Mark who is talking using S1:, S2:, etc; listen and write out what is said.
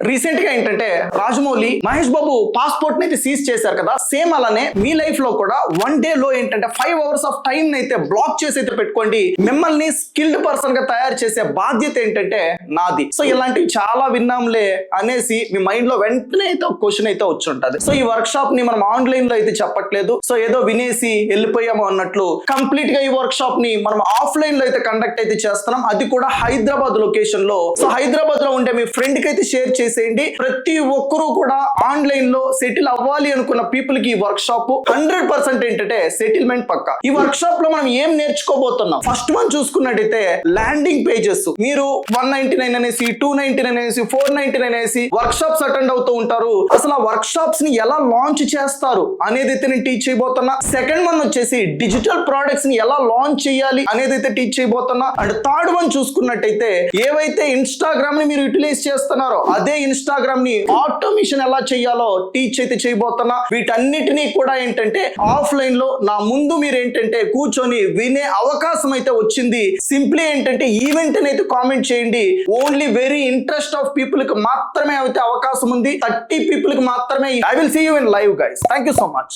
S1: Recent గా ఏంటంటే Rajamouli Mahesh Babu passport అయితే సీజ్ చేశారు కదా, సేమ్ అలానే మీ లైఫ్ లో కూడా వన్ డే లో ఏంటంటే 5 hours ఆఫ్ టైం అయితే బ్లాక్ చేసి అయితే పెట్టుకోండి. మిమ్మల్ని స్కిల్డ్ పర్సన్ గా తయారు చేసే బాధ్యత ఏంటంటే నాది. సో ఇలాంటివి చాలా విన్నాంలే అనేసి మీ మైండ్ లో వెంటనే అయితే ఒక క్వశ్చన్ అయితే వచ్చి ఉంటది. సో ఈ వర్క్ షాప్ ని మనం ఆన్లైన్ లో అయితే చెప్పట్లేదు, సో ఏదో వినేసి వెళ్ళిపోయాము అన్నట్లు కంప్లీట్ గా ఈ వర్క్ షాప్ ని మనం ఆఫ్లైన్ లో అయితే కండక్ట్ అయితే చేస్తున్నాం, అది కూడా హైదరాబాద్ లొకేషన్ లో. సో హైదరాబాద్ లో ఉండే మీ ఫ్రెండ్ కి అయితే షేర్ చేసేయండి. ప్రతి ఒక్కరూ కూడా ఆన్లైన్ లో సెటిల్ అవ్వాలి అనుకున్న పీపుల్ కి ఈ వర్క్ షాప్ 100% ఏంటంటే సెటిల్మెంట్ పక్క. ఈ వర్క్ షాప్ లో మనం ఏం నేర్చుకోబోతున్నాం? ఫస్ట్ మనం చూసుకున్నట్టయితే ల్యాండింగ్ పేజెస్. మీరు 199 అనేసి 299 అనేసి 499 అనేసి వర్క్ షాప్స్ అటెండ్ అవుతూ ఉంటారు. అసలు ఆ వర్క్ షాప్స్ ని ఎలా లాంచ్ చేస్తారు అనేది అయితే నేను టీచ్ చేయబోతున్నా. సెకండ్ వన్ వచ్చేసి డిజిటల్ ప్రొడక్ట్స్ ని ఎలా లాంచ్ చేయాలి అనేది అయితే టీచ్ చేయబోతున్నా. అండ్ థర్డ్ వన్ చూసుకున్నట్టయితే ఏవైతే ఇన్స్టాగ్రామ్ ని మీరు యూటిలైజ్ చేస్తున్నారో అదే ఇన్స్టాగ్రామ్ ని ఆటోమేషన్ ఎలా చేయాలో టీచ్ అయితే చేయబోతున్నా. వీటన్నిటినీ కూడా ఏంటంటే ఆఫ్లైన్ లో నా ముందు మీరు ఏంటంటే కూర్చొని వినే అవకాశం అయితే వచ్చింది. సింప్లీ ఏంటంటే ఈవెంట్ అయితే కామెంట్ చేయండి. Only very interest of people కి మాత్రమే అయితే అవకాశం ఉంది. 30 పీపుల్ కి మాత్రమే. I will see you in live guys. Thank you so much.